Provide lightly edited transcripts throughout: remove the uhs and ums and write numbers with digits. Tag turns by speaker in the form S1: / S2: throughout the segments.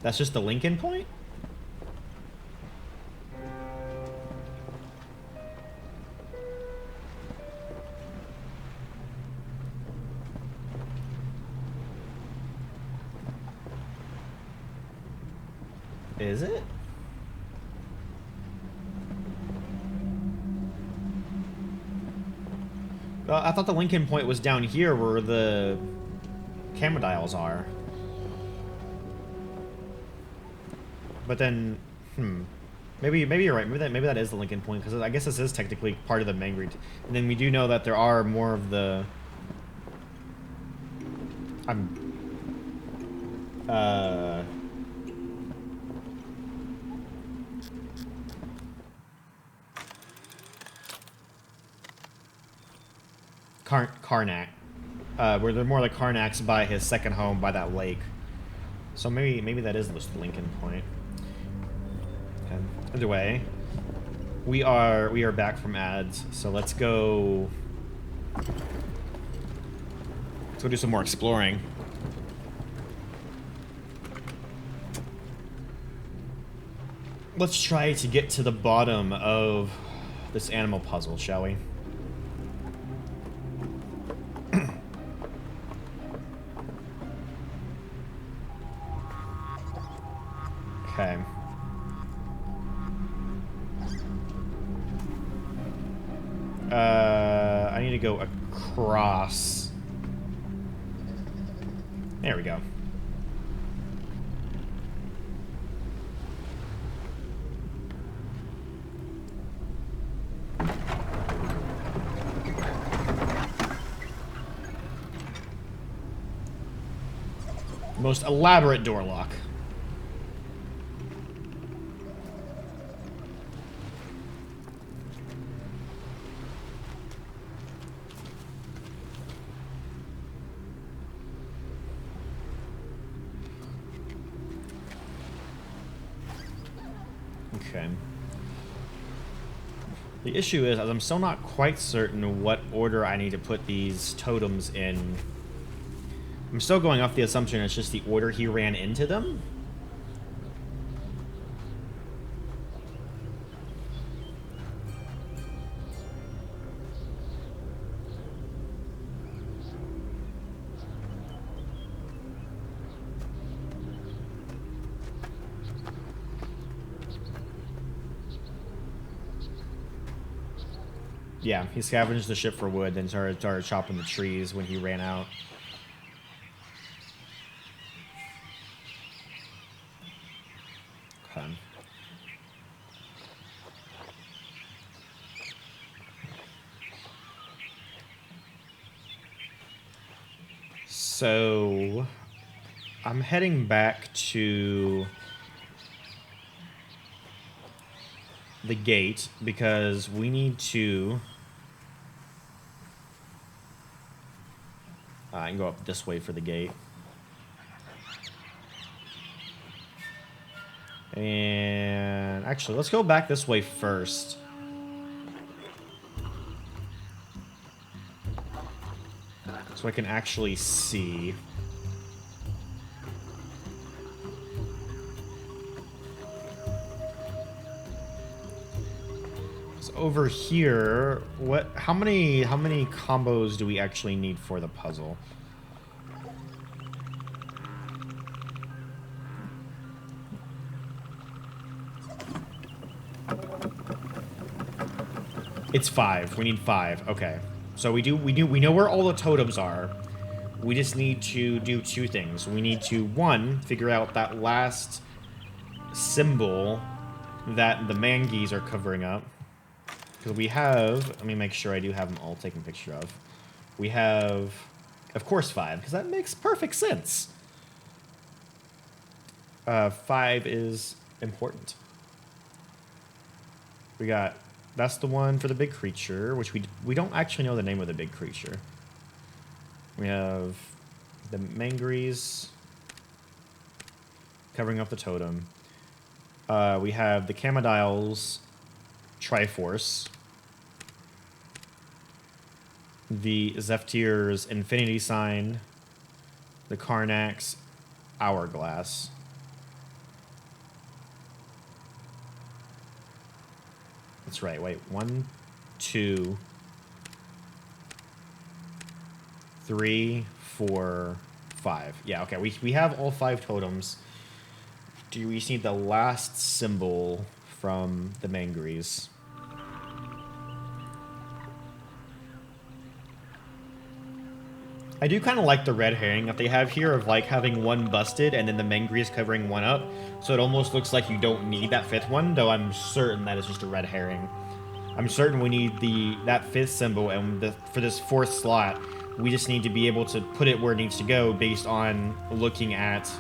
S1: That's just the Lincoln point? Is it? I thought the Lincoln point was down here where the camera dials are. But then, maybe you're right. Maybe that is the Lincoln point, because I guess this is technically part of the Mangry. And then we do know that there are more of the Karnak. Where they're more like Karnaks by his second home by that lake. So maybe that is the Lincoln point. Okay. Either way, we are back from ads, so let's go do some more exploring. Let's try to get to the bottom of this animal puzzle, shall we? Okay. I need to go across. There we go. Most elaborate door lock. Okay. The issue is, I'm still not quite certain what order I need to put these totems in. I'm still going off the assumption it's just the order he ran into them. Yeah, he scavenged the ship for wood, then started chopping the trees when he ran out. Okay. So, I'm heading back to the gate because we need to... I can go up this way for the gate. And actually, let's go back this way first. So I can actually see. So over here, how many combos do we actually need for the puzzle? It's 5. We need 5. Okay. So we know where all the totems are. We just need to do 2 things. We need to, 1, figure out that last symbol that the mangees are covering up. Because we have, let me make sure I do have them all taken a picture of. We have, of course, 5, because that makes perfect sense. 5 is important. We got, that's the one for the big creature, which we don't actually know the name of the big creature. We have the mangries covering up the totem. We have the Camadiles Triforce. The Zephyr's Infinity Sign. The Karnak's Hourglass. That's right, wait. 1, 2, 3, 4, 5. Yeah, okay, we have all 5 totems. Do we just need the last symbol from the Mangries? I do kind of like the red herring that they have here of like having one busted and then the Mangries covering one up. So it almost looks like you don't need that 5th one, though I'm certain that is just a red herring. I'm certain we need that 5th symbol, and for this 4th slot, we just need to be able to put it where it needs to go based on looking at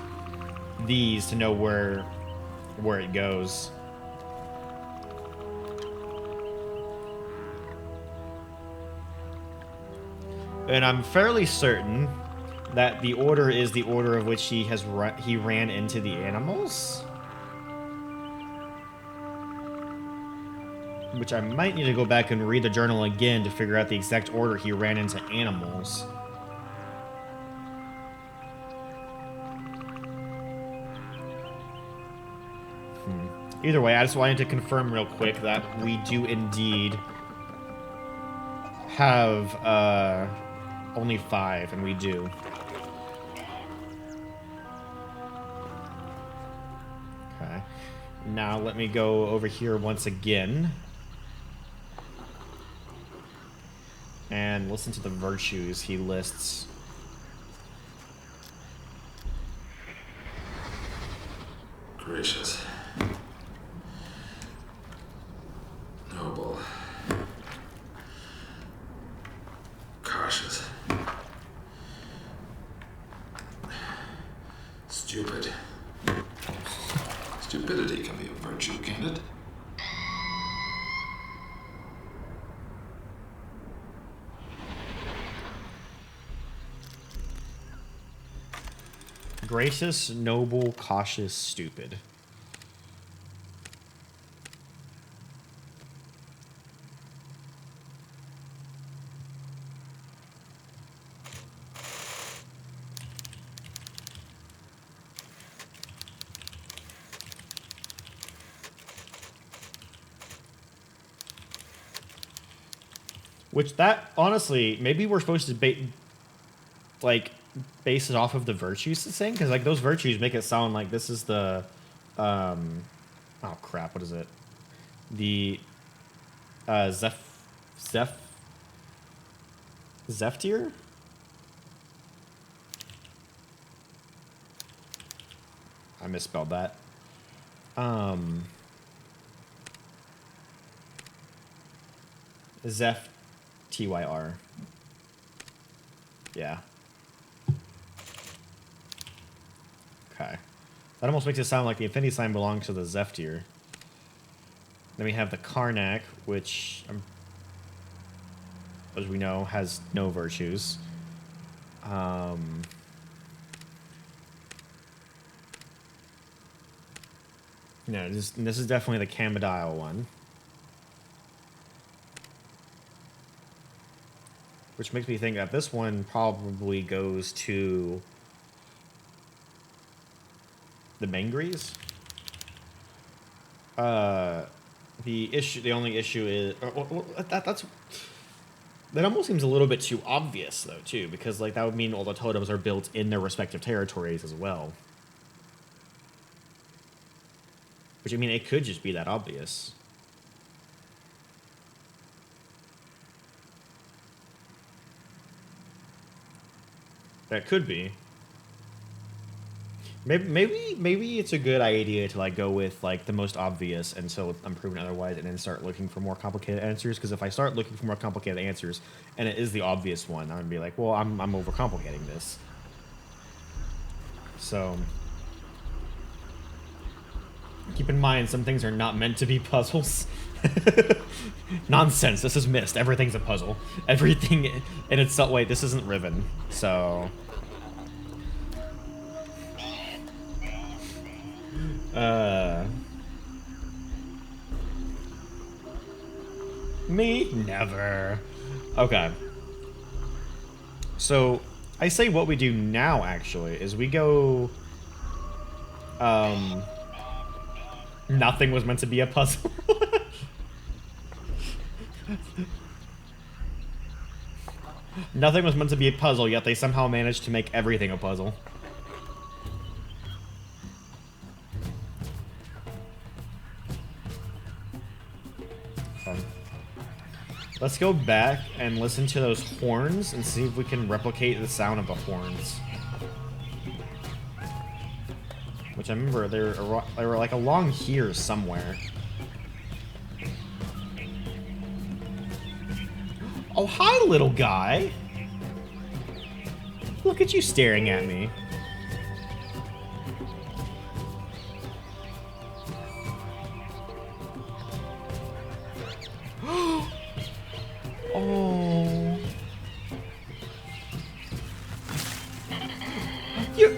S1: these to know where it goes. And I'm fairly certain that the order is the order of which he ran into the animals. Which I might need to go back and read the journal again to figure out the exact order he ran into animals. Either way, I just wanted to confirm real quick that we do indeed have only 5, and we do. Okay. Now let me go over here once again and listen to the virtues he lists.
S2: Gracious. Noble. Cautious. Stupid. Stupidity can be a virtue, can't it?
S1: Gracious, noble, cautious, stupid. Which that, honestly, maybe we're supposed to base it off of the virtues thing, because like those virtues make it sound like this is the, oh crap, what is it? The, Zephyr? I misspelled that. Zeph. Tyr. Yeah. Okay. That almost makes it sound like the infinity sign belongs to the Zephyr. Then we have the Karnak, which, as we know, has no virtues. No, this is definitely the Camadial one. Which makes me think that this one probably goes to the Mangries. The only issue is that almost seems a little bit too obvious though too, because like that would mean all the totems are built in their respective territories as well. Which I mean, it could just be that obvious. That could be. Maybe it's a good idea to like go with like the most obvious until I'm proven otherwise, and then start looking for more complicated answers. Because if I start looking for more complicated answers, and it is the obvious one, I'm gonna be like, well, I'm overcomplicating this. So keep in mind, some things are not meant to be puzzles. Nonsense. This is Myst. Everything's a puzzle. Everything in itself. Wait, this isn't Riven. So. Me? Never. Okay. So, I say what we do now, actually, is we go... Nothing was meant to be a puzzle. Nothing was meant to be a puzzle, yet they somehow managed to make everything a puzzle. Let's go back and listen to those horns and see if we can replicate the sound of the horns. Which I remember they were like along here somewhere. Oh, hi, little guy. Look at you staring at me. Oh. You.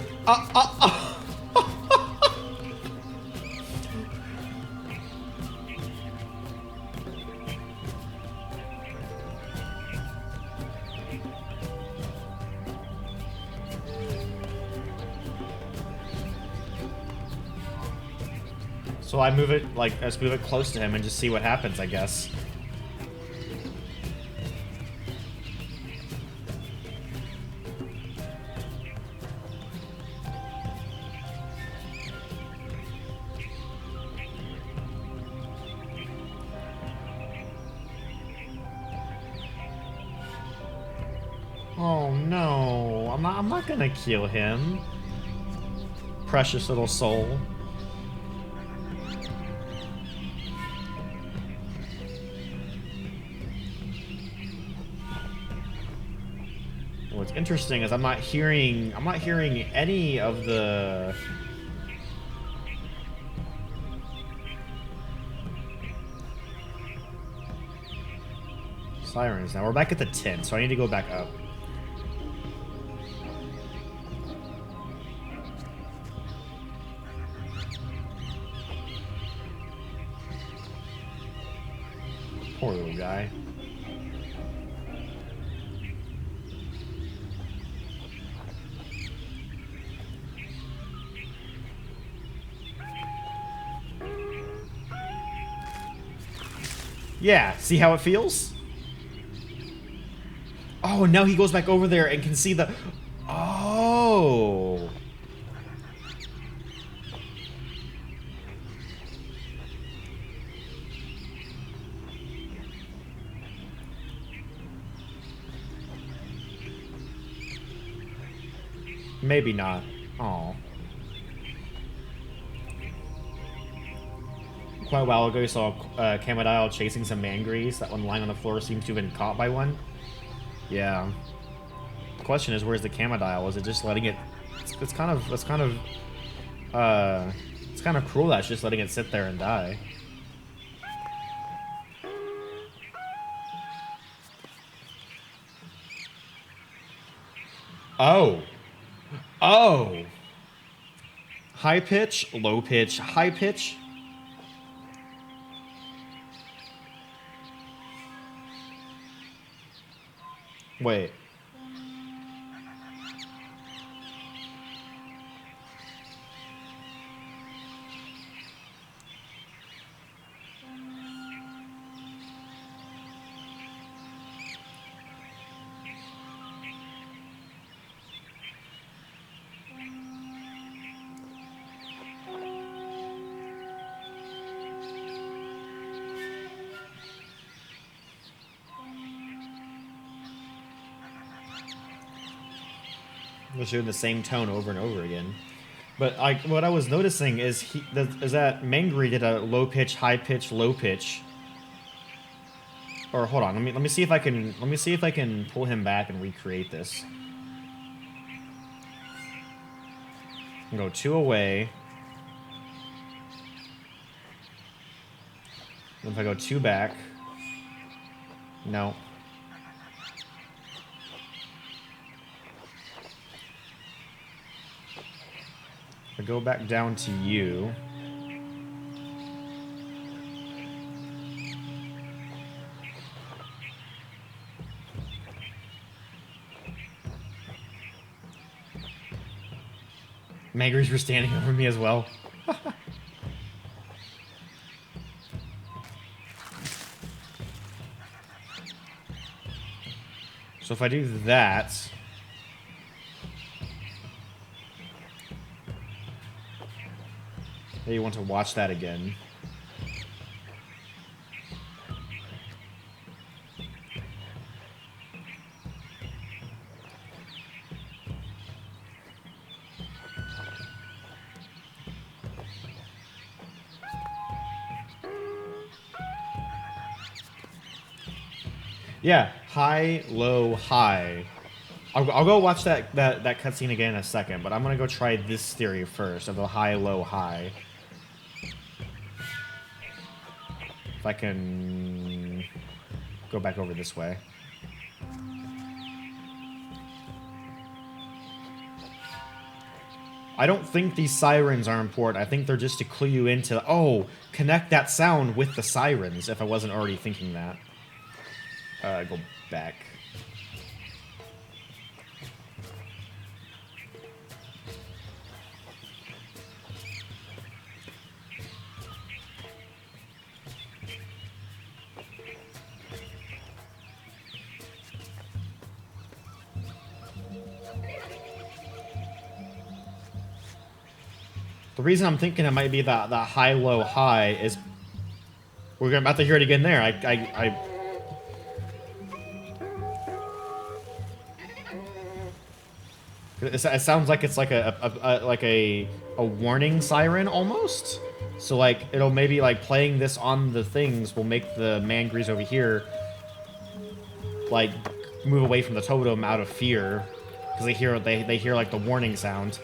S1: So I move it, like, let's move it close to him and just see what happens, I guess. Oh no, I'm not gonna kill him. Precious little soul. What's interesting is I'm not hearing any of the sirens. Now we're back at the 10, so I need to go back up. Poor little guy. Yeah, see how it feels? Oh, now he goes back over there and can see the... Oh. Maybe not. Oh. Quite a while ago, you saw Camodile chasing some mangries. That one lying on the floor seems to have been caught by one. Yeah. The question is, where's the Camodile? Was it just letting it? It's kind of cruel that it's just letting it sit there and die. Oh. Oh. High pitch, low pitch, high pitch. Wait. Was doing the same tone over and over again. But what I was noticing is that Mangry did a low pitch, high pitch, low pitch. Or hold on, let me see if I can pull him back and recreate this. Go 2 away. And if I go 2 back, no. I go back down to you. Magries were standing over me as well. So if I do that... Hey, you want to watch that again. Yeah, high, low, high. I'll go watch that cutscene again in a second, but I'm gonna go try this theory first of the high, low, high. If I can go back over this way. I don't think these sirens are important. I think they're just to clue you into, oh, connect that sound with the sirens, if I wasn't already thinking that. Go back. The reason I'm thinking it might be the high, low, high is we're about to hear it again there. It sounds like it's like a warning siren almost. So like it'll maybe like playing this on the things will make the mangries over here like move away from the totem out of fear because they hear like the warning sound.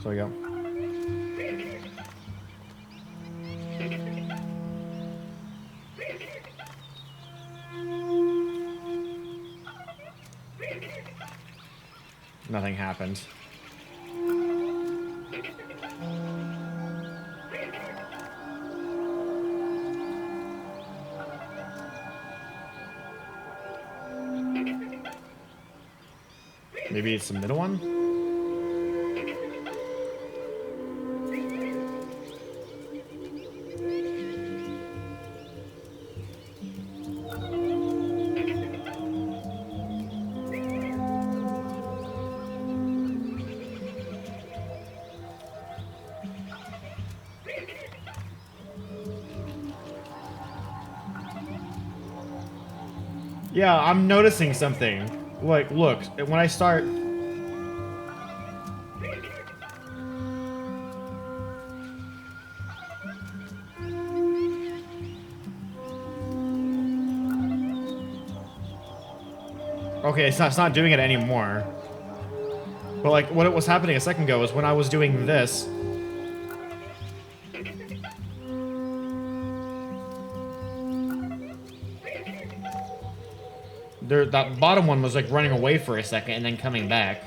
S1: So we go. Nothing happened. Maybe it's the middle one? Yeah, I'm noticing something. Like, look, when I start... Okay, it's not doing it anymore. But, like, what was happening a second ago was when I was doing this... that bottom one was, like, running away for a second and then coming back.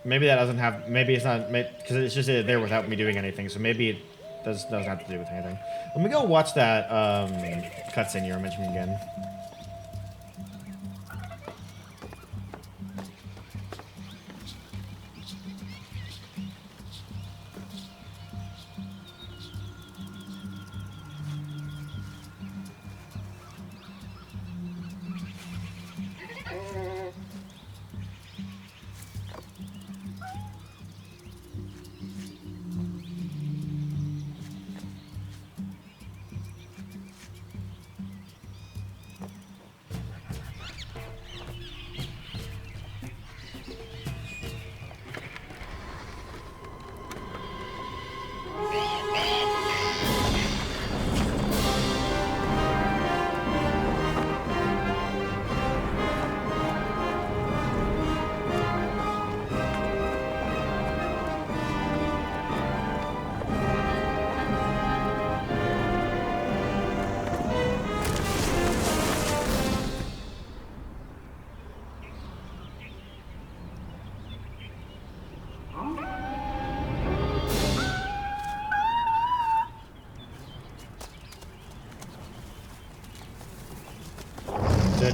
S1: Maybe that doesn't have... Maybe it's not... Because it's just there without me doing anything, so maybe it doesn't have to do with anything. Let me go watch that cutscene you were mentioning again.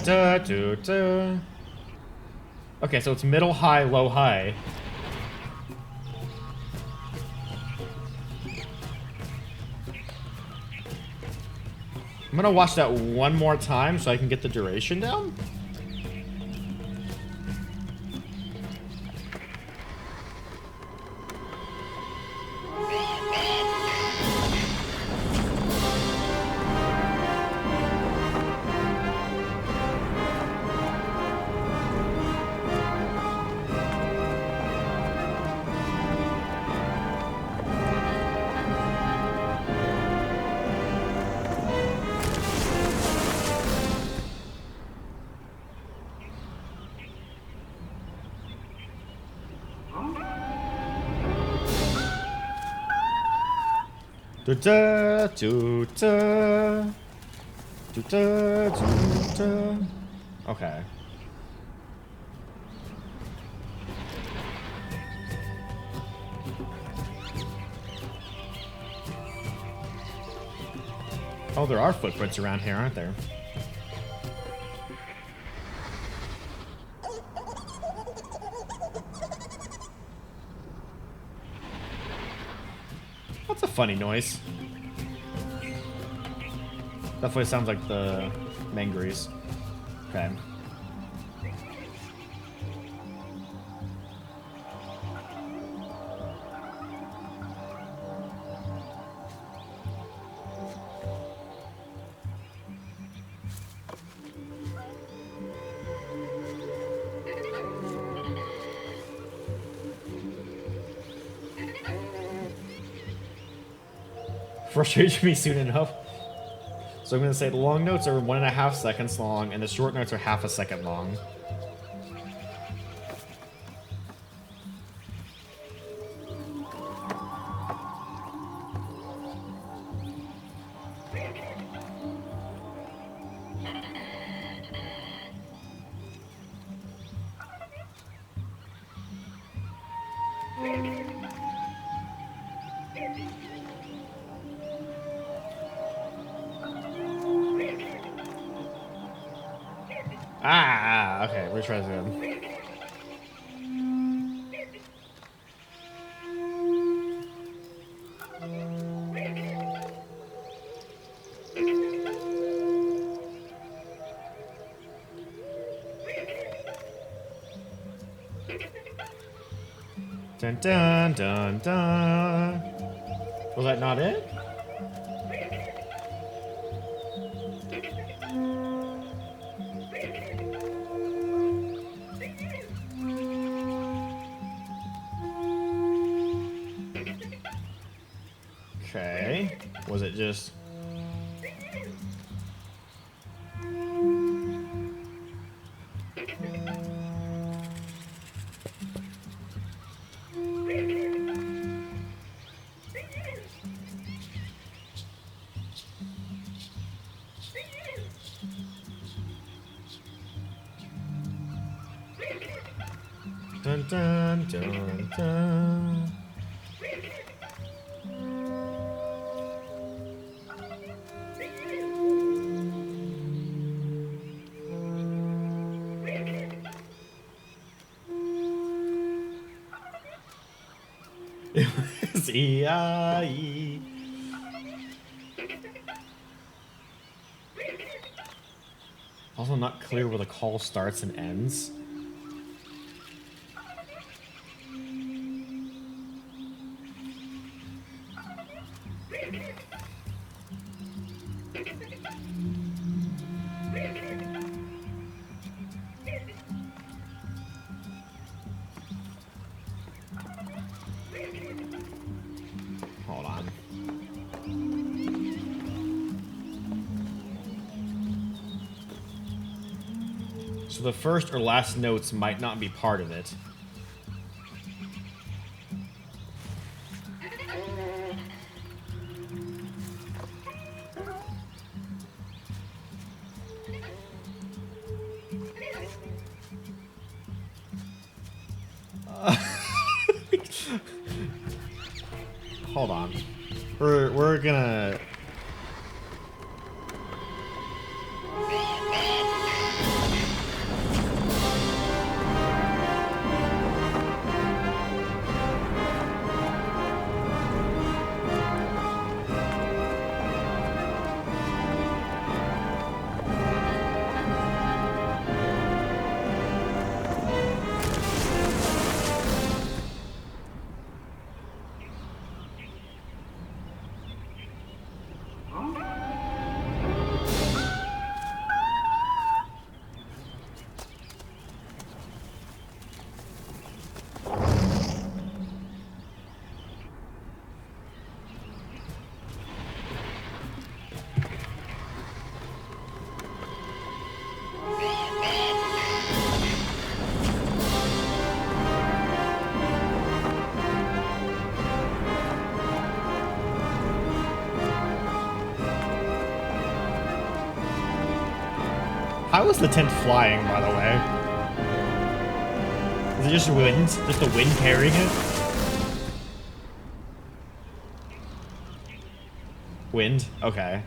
S1: Da, da, da. Okay, so it's middle, high, low, high. I'm gonna watch that one more time so I can get the duration down. Da da da da da da da. Okay. Oh, there are footprints around here, aren't there? That's a funny noise. Definitely sounds like the Mangries. Okay. Frustrated me soon enough. So I'm going to say the long notes are 1.5 seconds long, and the short notes are half a second long. Ah, okay, we're trying to. Dun dun dun dun. Was that not it? Okay. Was it just... Dun dun dun dun. It was E-I-E. Also not clear where the call starts and ends. Hold on. So the first or last notes might not be part of it. Hold on. We're gonna... How is the tent flying, by the way? Is it just wind? Just the wind carrying it? Wind? Okay.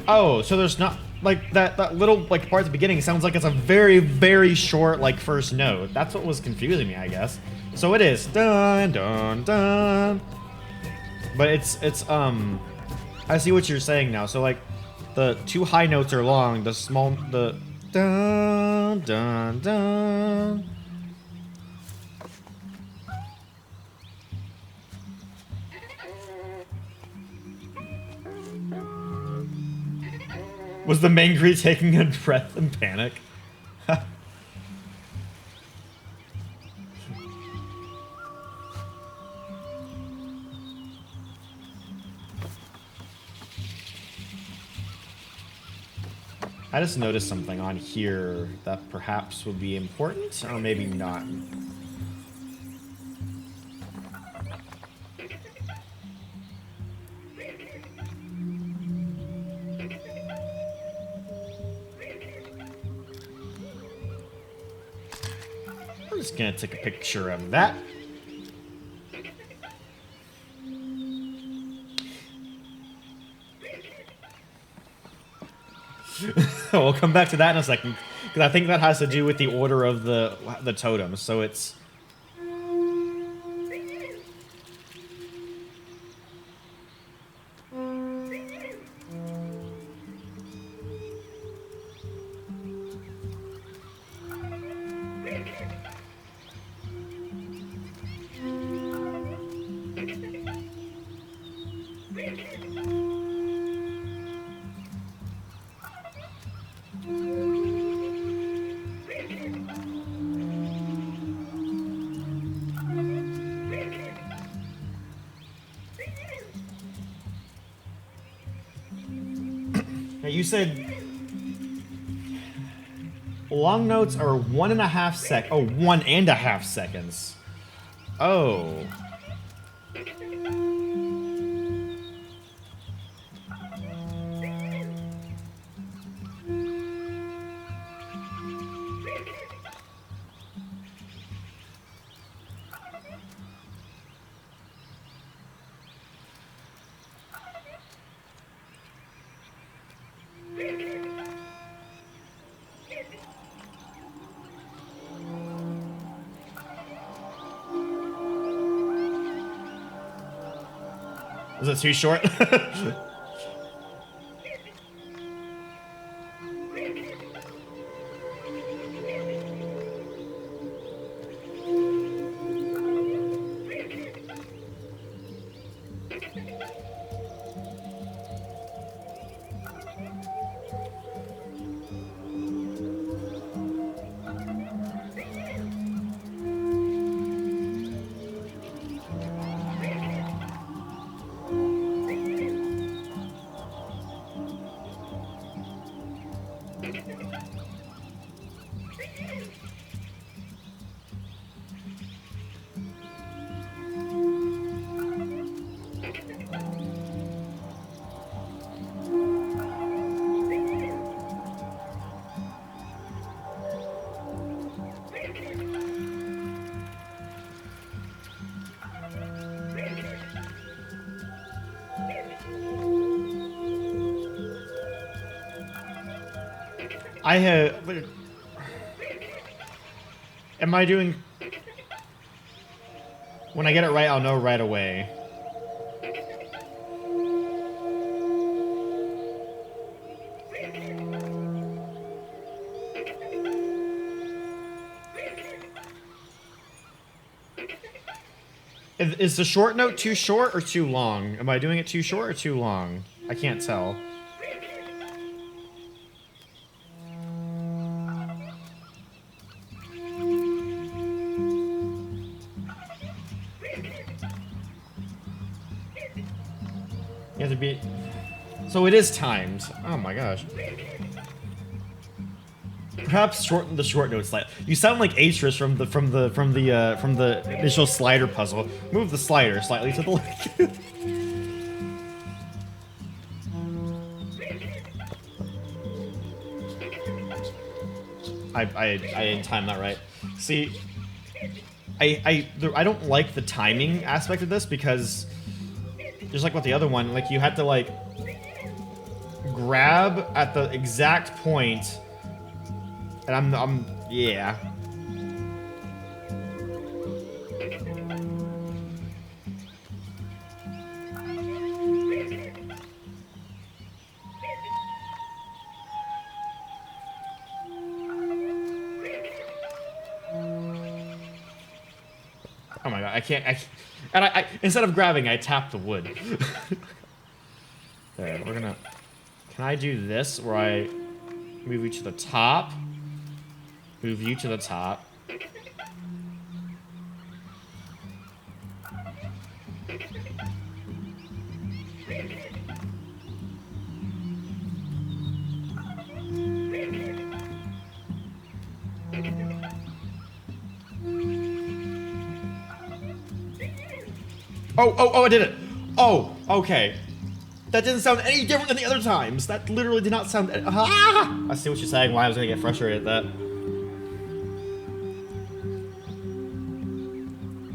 S1: Oh, so there's not like that little like part at the beginning sounds like it's a very, very short like first note. That's what was confusing me, I guess. So it is dun dun dun. But it's I see what you're saying now. So like the two high notes are long, the dun dun dun. Was the Mangry taking a breath in panic? I just noticed something on here that perhaps would be important, or maybe not. I'm just gonna take a picture of that. We'll come back to that in a second, because I think that has to do with the order of the totems. So it's you said long notes are 1.5 sec. Oh, 1.5 seconds. Oh. Was it too short? I have. Am I doing? When I get it right, I'll know right away. Is the short note too short or too long? Am I doing it too short or too long? I can't tell. You have to be... So it is timed. Oh my gosh. Perhaps shorten the short note slightly. You sound like Artus from the initial slider puzzle. Move the slider slightly to the left. I didn't time that right. See, I don't like the timing aspect of this because just like with the other one, like you had to like grab at the exact point, and I'm yeah. Oh my god, I can't. And I instead of grabbing, I tap the wood. There, we're gonna. Can I do this where I move you to the top? Move you to the top. Oh, I did it! Oh, okay. That didn't sound any different than the other times. That literally did not sound... Ah! I see what you're saying, why I was gonna get frustrated at that.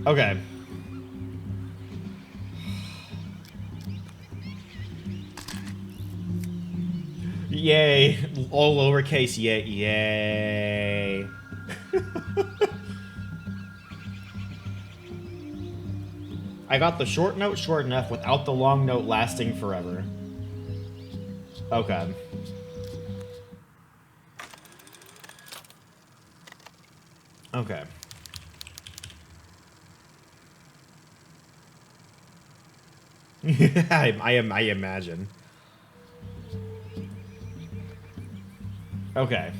S1: Okay. Yay. All lowercase, yay. Yay. I got the short note short enough without the long note lasting forever. Okay. Okay. I imagine. Okay.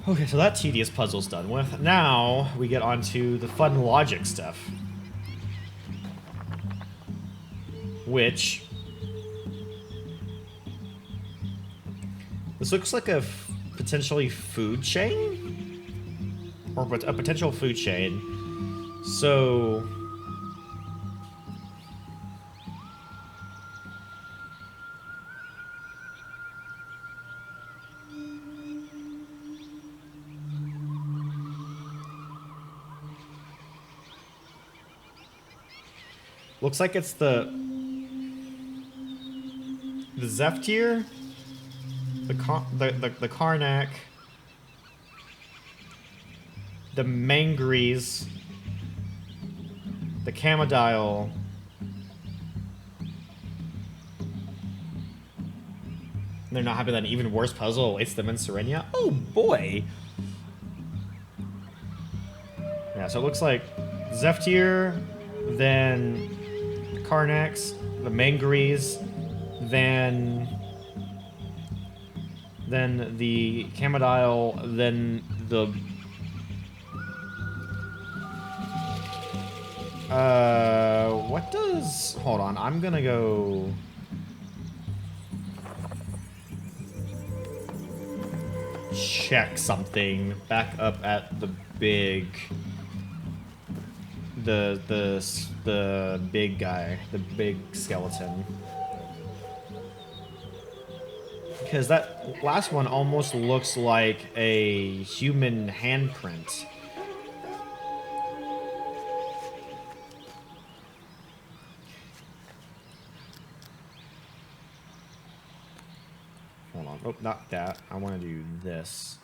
S1: Okay, so that tedious puzzle's done with. Now, we get onto the fun logic stuff. Which... This looks like a potentially food chain? Or a potential food chain. So... Looks like it's the Zephyr, the Karnak, the Mangries, the Camodile, they're not happy that an even worse puzzle awaits them in Serenia. Oh boy! Yeah, so it looks like Zephyr, then Karnax, the Mangries, then the Camodile, then the what does... Hold on, I'm gonna go... check something back up at the big... The big guy, the big skeleton. Because that last one almost looks like a human handprint. Hold on. Oh, not that. I want to do this.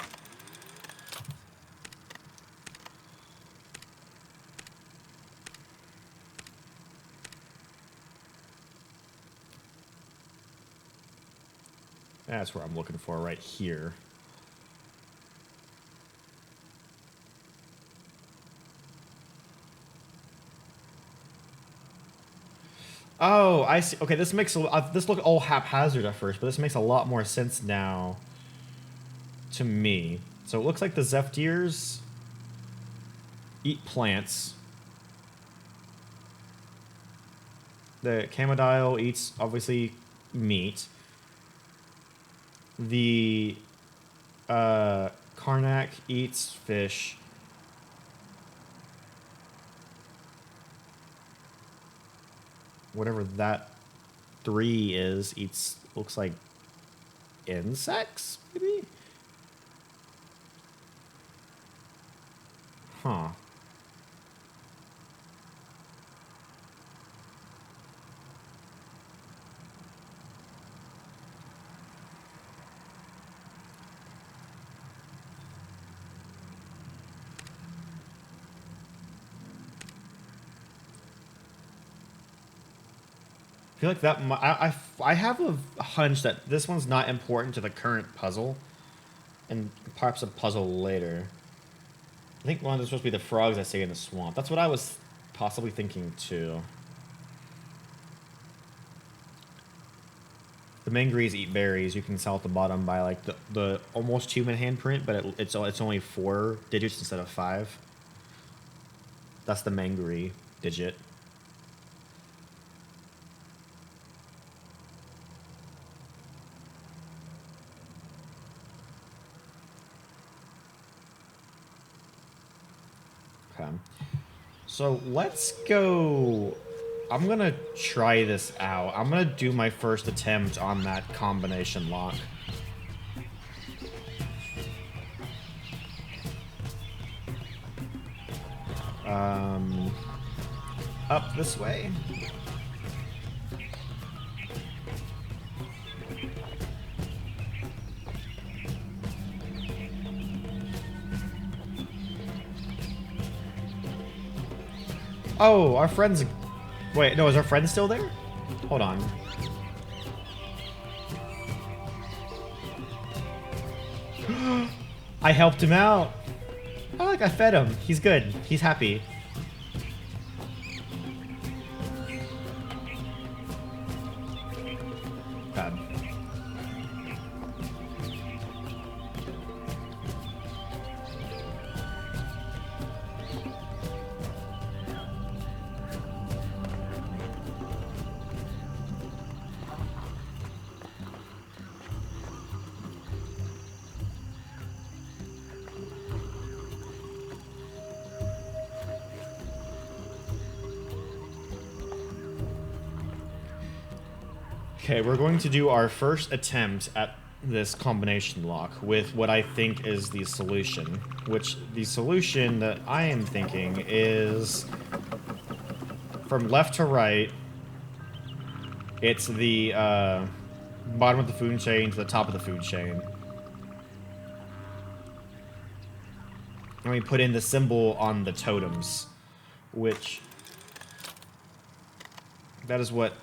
S1: That's where I'm looking for, right here. Oh, I see. Okay, this makes this looked all haphazard at first, but this makes a lot more sense now to me. So it looks like the Zephyrs eat plants. The Camodile eats, obviously, meat. The Karnak eats fish. Whatever that 3 is, eats, looks like insects, maybe? Huh. I feel like that. I have a hunch that this one's not important to the current puzzle, and perhaps a puzzle later. I think one is supposed to be the frogs that stay in the swamp. That's what I was possibly thinking too. The mangries eat berries. You can tell at the bottom by like the almost human handprint, but it's only 4 digits instead of 5. That's the mangry digit. Okay. So let's go. I'm gonna try this out. I'm gonna do my first attempt on that combination lock. Up this way. Oh, our friend's... Wait, no, is our friend still there? Hold on. I helped him out. Oh, like I fed him. He's good. He's happy. God. Okay, we're going to do our first attempt at this combination lock with what I think is the solution. Which, the solution that I am thinking is... From left to right, it's the bottom of the food chain to the top of the food chain. And we put in the symbol on the totems, which... That is what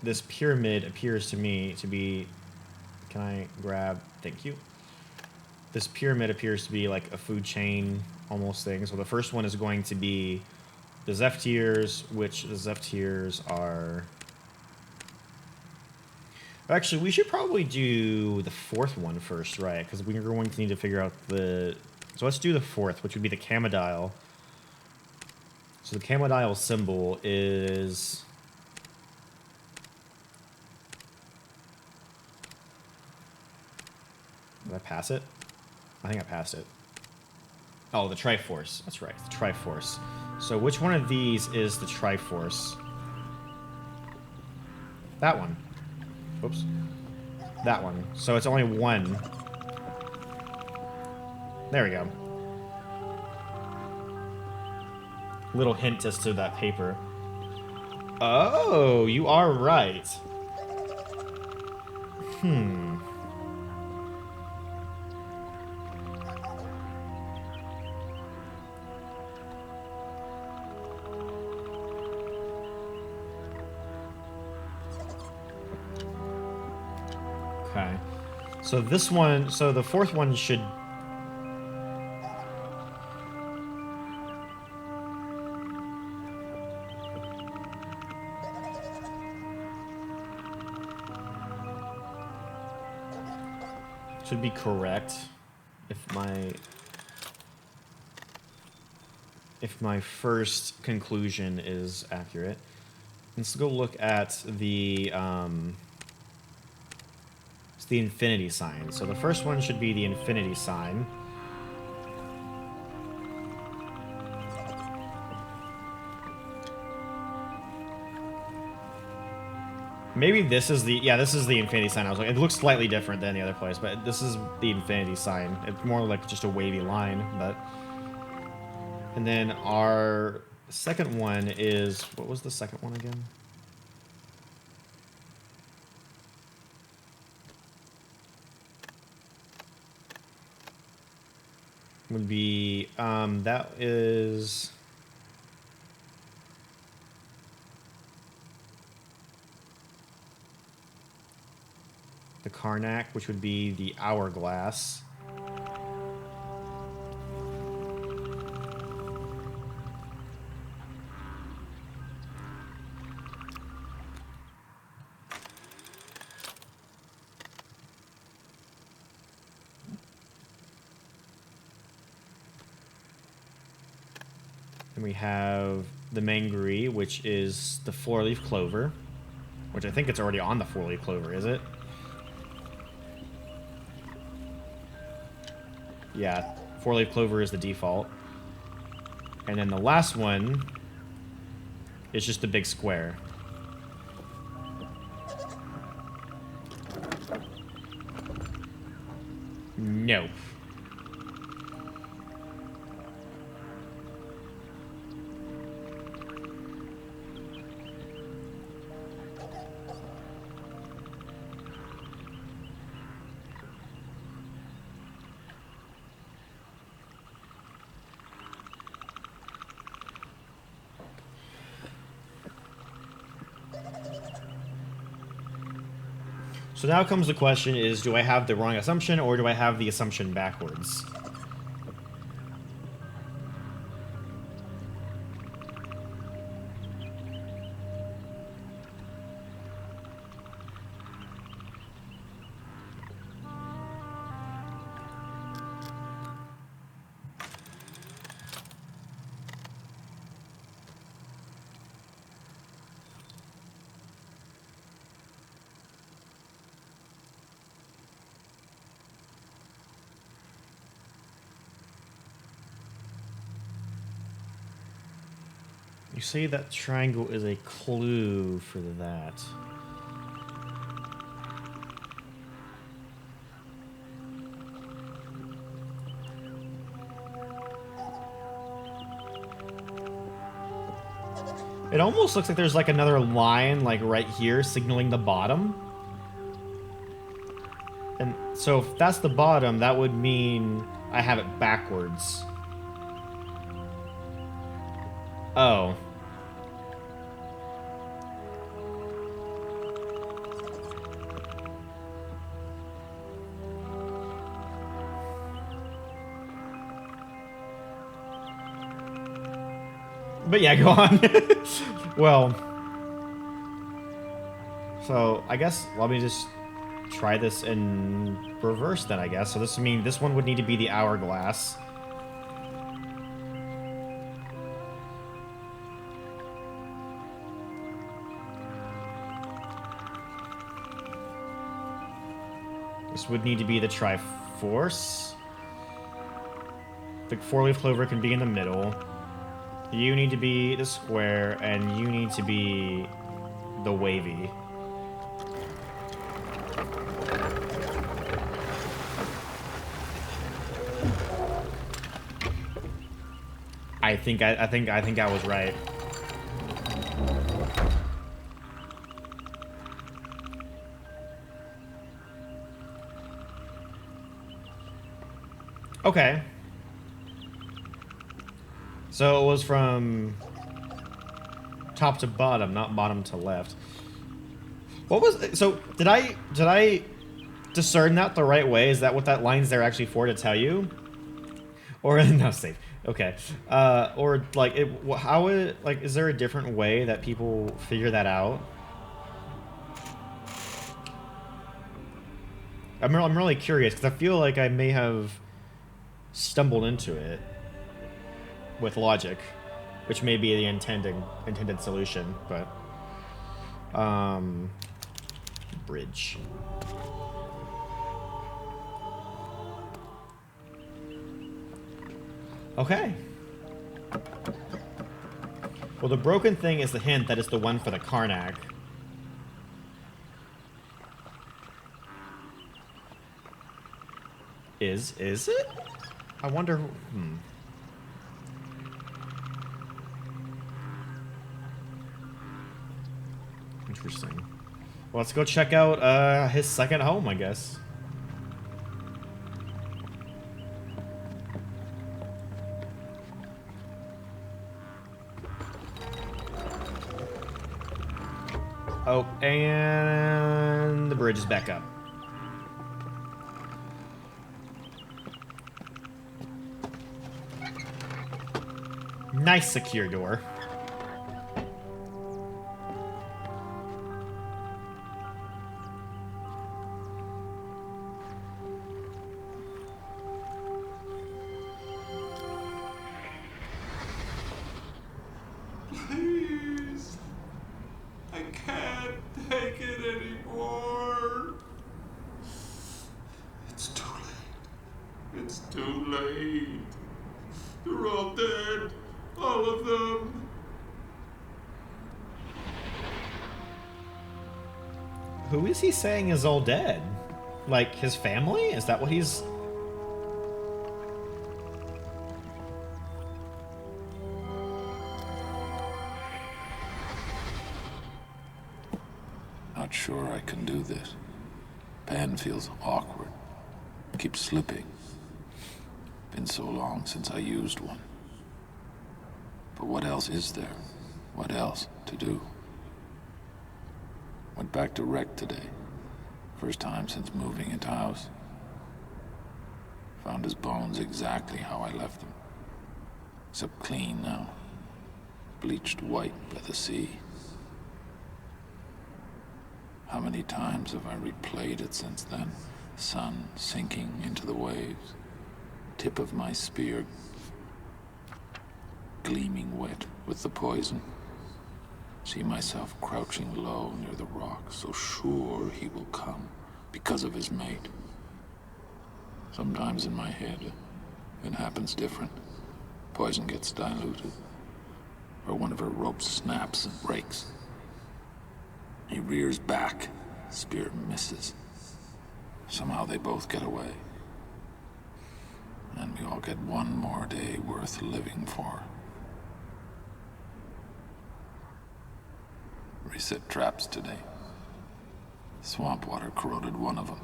S1: this pyramid appears to me to be. Can I grab? Thank you. This pyramid appears to be like a food chain almost thing. So the first one is going to be the Zeph tiers, which the Zeph tiers are... Actually, we should probably do the 4th one first, right? Because we're going to need to figure out the... So let's do the 4th, which would be the Camodile. So the Camodile symbol is... Did I pass it? I think I passed it. Oh, the Triforce. That's right, the Triforce. So which one of these is the Triforce? That one. Oops. That one. So it's only one. There we go. Little hint as to that paper. Oh, you are right. Hmm. Okay. So this one, so the 4th one should... should be correct if my first conclusion is accurate. Let's go look at the It's the infinity sign. So the first one should be the infinity sign. Maybe this is the... Yeah, this is the infinity sign. I was like, it looks slightly different than the other place, but this is the infinity sign. It's more like just a wavy line, but... And then our second one is... What was the second one again? Would be... that is... the Karnak, which would be the hourglass. Then we have the Mangri, which is the four-leaf clover, which I think it's already on the four-leaf clover, is it? Yeah, four-leaf clover is the default. And then the last one is just the big square. No. So now comes the question is, do I have the wrong assumption or do I have the assumption backwards? You say that triangle is a clue for that. It almost looks like there's like another line like right here signaling the bottom. And so if that's the bottom, that would mean I have it backwards. Oh. But yeah, go on. Well. So, I guess, let me just try this in reverse then, I guess. So this would mean this one would need to be the hourglass. This would need to be the Triforce. The four-leaf clover can be in the middle. You need to be the square, and you need to be the wavy. I think I was right. Okay. So it was from top to bottom, not bottom to left. What was... So, did I discern that the right way? Is that what that line's there actually for, to tell you? Or... No, safe. Okay. Or, like, how would... Like, is there a different way that people figure that out? I'm really curious, because I feel like I may have stumbled into it with logic, which may be the intended solution, but bridge. Okay. Well, the broken thing is the hint that it's the one for the Karnak. Is it? I wonder who... Interesting. Well, let's go check out his second home, I guess. Oh, and the bridge is back up. Nice secure door.
S2: Please. I can't take it anymore. It's too late. It's too late. They're all dead. All of them.
S1: Who is he saying is all dead? Like, his family? Is that what he's...
S2: Not sure I can do this. Pen feels awkward. Keeps slipping. Been so long since I used one. But what else is there? What else to do? Went back to rec today. First time since moving into house. Found his bones exactly how I left them. Except clean now. Bleached white by the sea. How many times have I replayed it since then? Sun sinking into the waves. Tip of my spear gleaming wet with the poison. See myself crouching low near the rock, so sure he will come because of his mate. Sometimes in my head, it happens different. Poison gets diluted, or one of her ropes snaps and breaks. He rears back, spear misses. Somehow they both get away. And we all get one more day worth living for. Reset traps today. Swamp water corroded one of them.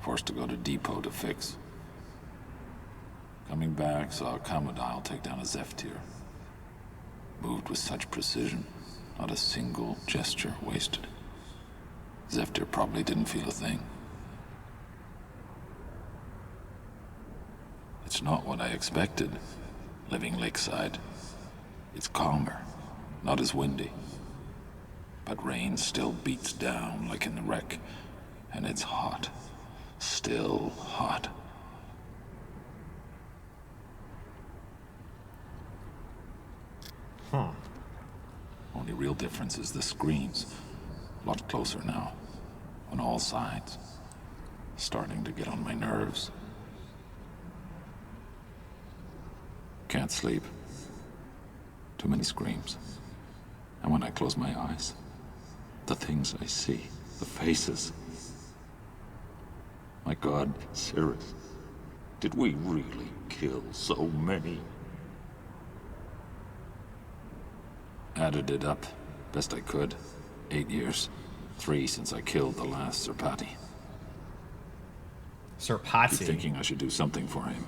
S2: Forced to go to depot to fix. Coming back, saw a Commodile take down a Zephyr. Moved with such precision, not a single gesture wasted. Zephyr probably didn't feel a thing. It's not what I expected, living lakeside. It's calmer, not as windy. But rain still beats down like in the wreck, and it's hot. Still hot.
S1: Huh.
S2: Only real difference is the screams. A lot closer now, on all sides. Starting to get on my nerves. Can't sleep. Too many screams. And when I close my eyes, the things I see, the faces. My God, Cirrus, did we really kill so many? Added it up, best I could. 8 years. 3 since I killed the last Serpati.
S1: Serpati?
S2: Keep thinking I should do something for him.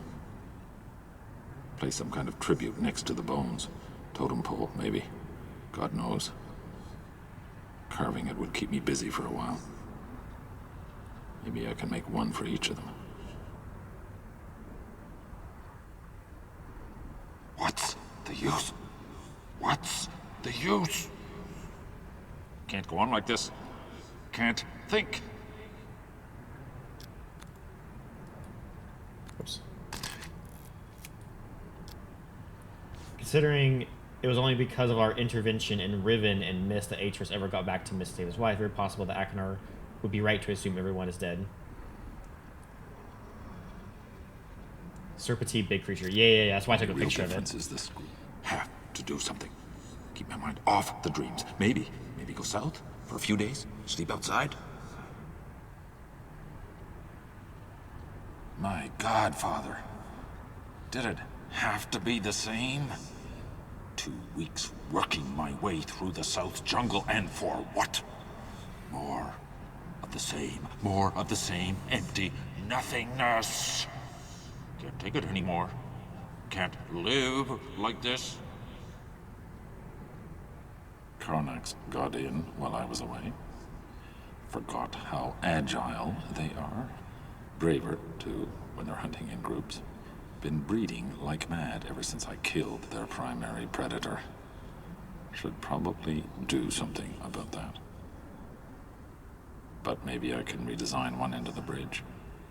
S2: Place some kind of tribute next to the bones. Totem pole, maybe. God knows. Carving it would keep me busy for a while. Maybe I can make one for each of them. What's the use? What's the use? Can't go on like this. Can't think.
S1: Oops. Considering it was only because of our intervention in Riven and Myst that Artus ever got back to Myst to save his wife, very possible that Akanar would be right to assume everyone is dead. Serpentine big creature. Yeah. That's why I took a
S2: The real
S1: picture of
S2: difference
S1: it.
S2: is this. Have to do something. Keep my mind off the dreams. Maybe go south for a few days. Sleep outside. My God, Father. Did it have to be the same? 2 weeks working my way through the South Jungle, and for what? More of the same. More of the same empty nothingness. Can't take it anymore. Can't live like this. Karnax got in while I was away. Forgot how agile they are. Braver, too, when they're hunting in groups. Been breeding like mad ever since I killed their primary predator. Should probably do something about that. But maybe I can redesign one end of the bridge.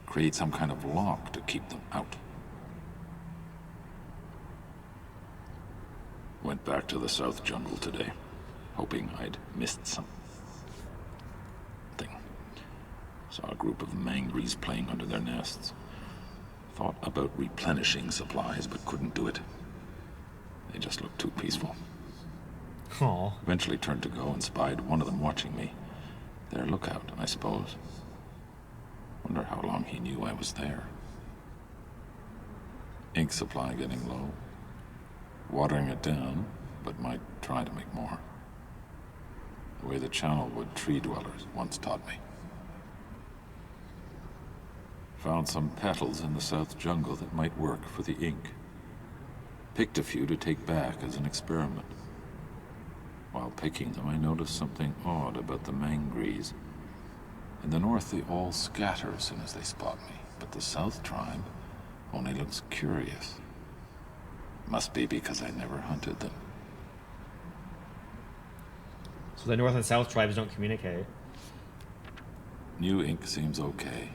S2: Create some kind of lock to keep them out. Went back to the South Jungle today, hoping I'd missed something. Saw a group of mangries playing under their nests. Thought about replenishing supplies, but couldn't do it. They just looked too peaceful.
S1: Aw.
S2: Eventually turned to go and spied one of them watching me. Their lookout, I suppose. Wonder how long he knew I was there. Ink supply getting low. Watering it down, but might try to make more. The way the channelwood tree dwellers once taught me. Found some petals in the South Jungle that might work for the ink. Picked a few to take back as an experiment. While picking them, I noticed something odd about the mangries. In the north, they all scatter as soon as they spot me, but the South tribe only looks curious. Must be because I never hunted them.
S1: So the North and South tribes don't communicate.
S2: New ink seems okay.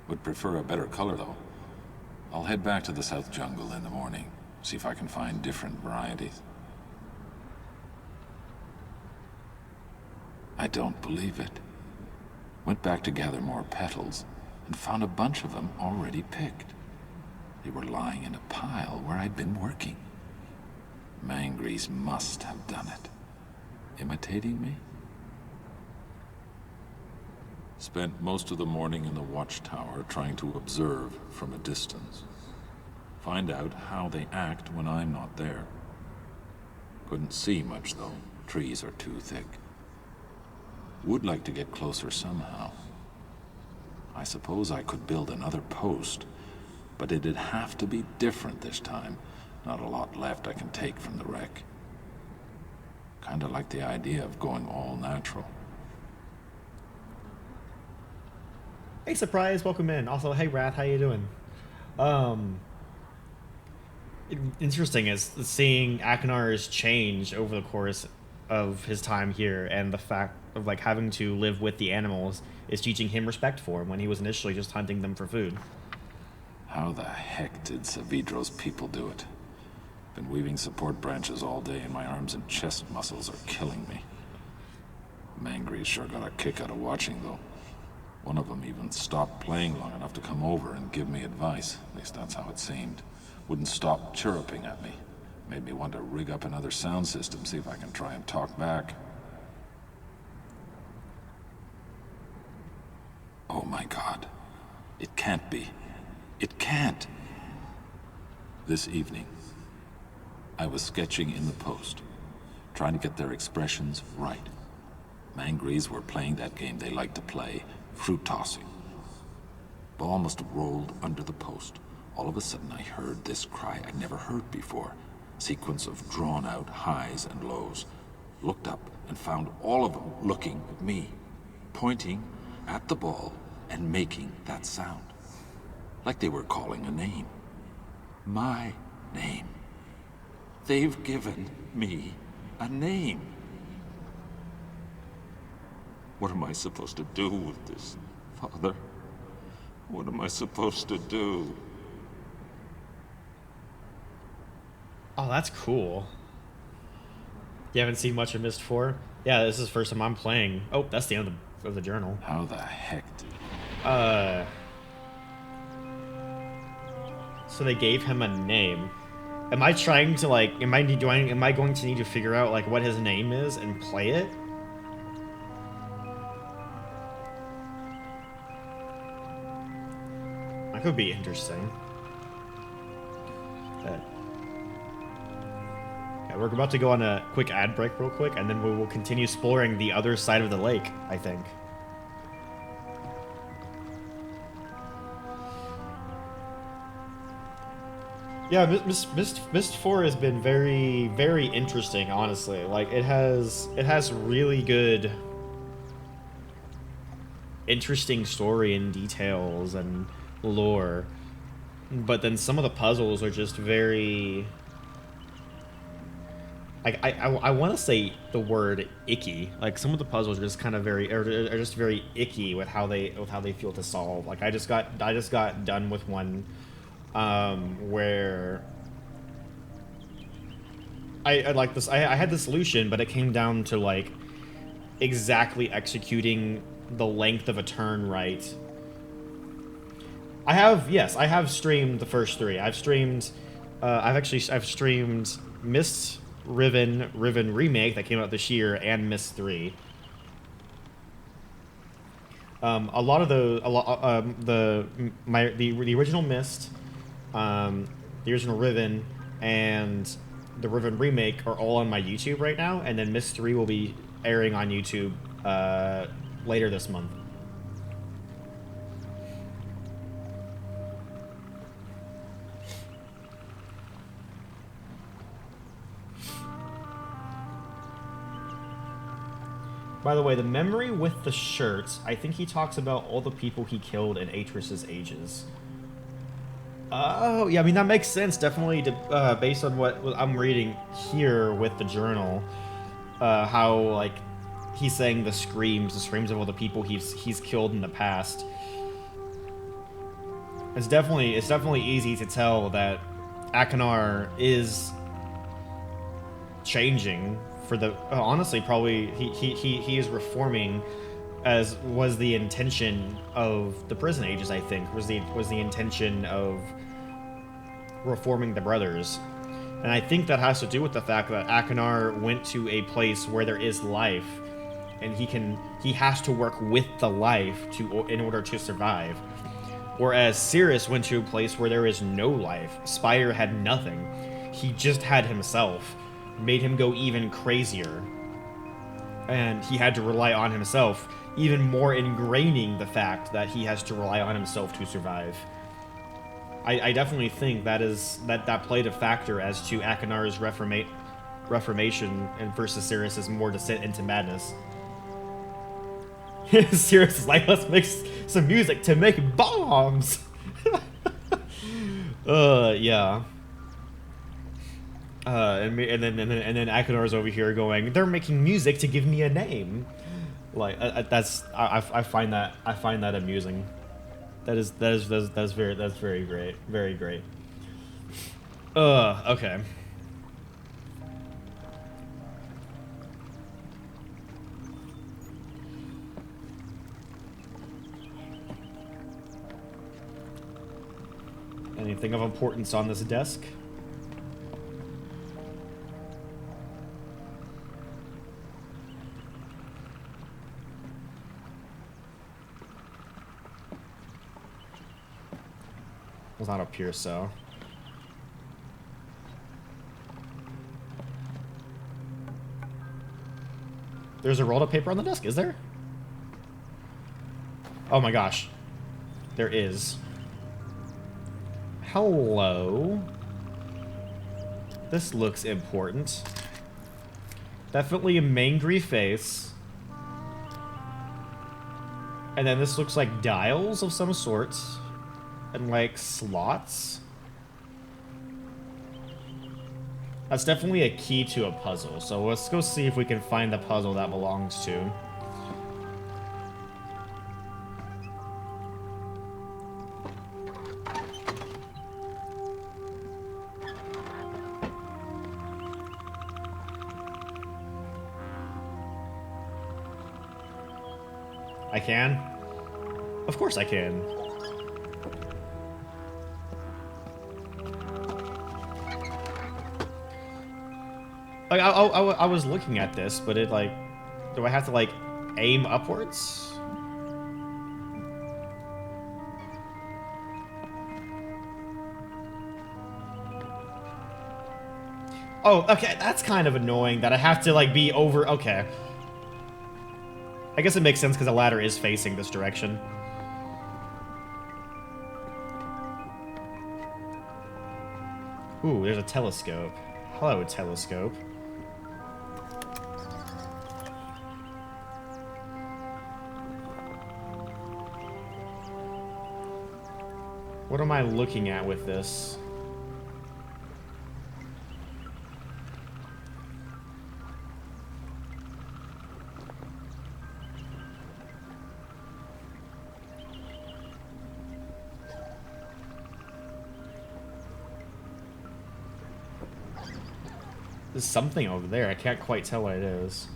S2: Would prefer a better color, though. I'll head back to the South Jungle in the morning, see if I can find different varieties. I don't believe it. Went back to gather more petals, and found a bunch of them already picked. They were lying in a pile where I'd been working. Mangries must have done it. Imitating me? Spent most of the morning in the watchtower trying to observe from a distance. Find out how they act when I'm not there. Couldn't see much, though. Trees are too thick. Would like to get closer somehow. I suppose I could build another post, but it'd have to be different this time. Not a lot left I can take from the wreck. Kinda like the idea of going all natural.
S1: Hey, surprise, welcome in. Also, hey, Wrath, how you doing? Interesting is seeing Akinar's change over the course of his time here, and the fact of like having to live with the animals is teaching him respect for him when he was initially just hunting them for food.
S2: How the heck did Savidro's people do it? Been weaving support branches all day, and my arms and chest muscles are killing me. Mangries sure got a kick out of watching, though. One of them even stopped playing long enough to come over and give me advice. At least that's how it seemed. Wouldn't stop chirruping at me. Made me want to rig up another sound system, see if I can try and talk back. Oh my God. It can't be. It can't. This evening, I was sketching in the post, trying to get their expressions right. Mangries were playing that game they like to play, fruit tossing. Ball must have rolled under the post. All of a sudden I heard this cry I'd never heard before. Sequence of drawn-out highs and lows. Looked up and found all of them looking at me, pointing at the ball and making that sound. Like they were calling a name. My name. They've given me a name. What am I supposed to do with this, Father? What am I supposed to do?
S1: Oh, that's cool. You haven't seen much of Myst 4? Yeah, this is the first time I'm playing. Oh, that's the end of the journal.
S2: How the heck did...
S1: So they gave him a name. Am I trying to like? Am I going to need to figure out like what his name is and play it? That could be interesting. Yeah, we're about to go on a quick ad break real quick, and then we will continue exploring the other side of the lake, I think. Yeah, Myst 4 has been very, very interesting, honestly. Like, it has really good, interesting story and details and lore. But then some of the puzzles are just very... I want to say the word icky. Like, some of the puzzles are just kind of are just very icky with how they feel to solve. Like, I just got done with one where I like this. I had the solution, but it came down to like exactly executing the length of a turn right. I have streamed the first three. I've streamed Myst, Riven Remake that came out this year, and Myst 3. The original Myst, the original Riven, and the Riven Remake are all on my YouTube right now, and then Myst 3 will be airing on YouTube later this month. By the way, the memory with the shirts, I think he talks about all the people he killed in Artus's ages. Oh, yeah, I mean, that makes sense, definitely, based on what I'm reading here with the journal. How, like, he's saying the screams of all the people he's killed in the past. It's definitely easy to tell that Akinar is changing for the honestly probably he is reforming, as was the intention of the prison ages. I think was the intention of reforming the brothers, and I think that has to do with the fact that Akinar went to a place where there is life, and he has to work with the life in order to survive. Whereas Sirius went to a place where there is no life. Spire had nothing. He just had himself. Made him go even crazier. And he had to rely on himself, even more ingraining the fact that he has to rely on himself to survive. I definitely think that played a factor as to Akinar's reformation and versus Sirius's more descent into madness. Sirius is like, let's make some music to make bombs! Yeah. And then Akinar's over here going, they're making music to give me a name. Like, I find that amusing. That's very great. Very great. Okay. Anything of importance on this desk? Well, not up here, so. There's a rolled up paper on the desk, is there? Oh my gosh. There is. Hello. This looks important. Definitely a mangry face. And then this looks like dials of some sort. And like slots. That's definitely a key to a puzzle. So let's go see if we can find the puzzle that belongs to. I can? Of course I can. Like, I was looking at this, but it, like... Do I have to, like, aim upwards? Oh, okay, that's kind of annoying that I have to, like, be over... Okay. I guess it makes sense because the ladder is facing this direction. Ooh, there's a telescope. Hello, telescope. What am I looking at with this? There's something over there. I can't quite tell what it is.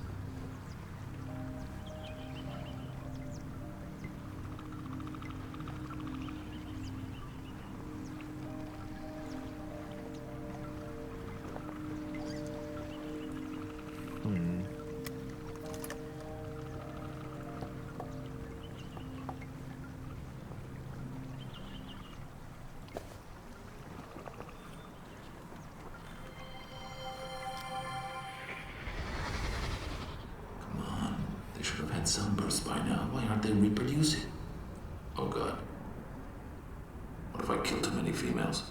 S2: Sunburst by now. Why aren't they reproducing? Oh god. What if I killed too many females?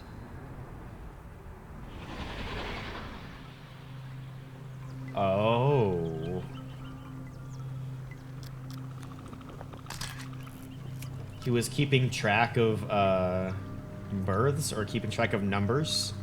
S1: Oh. He was keeping track of births or keeping track of numbers.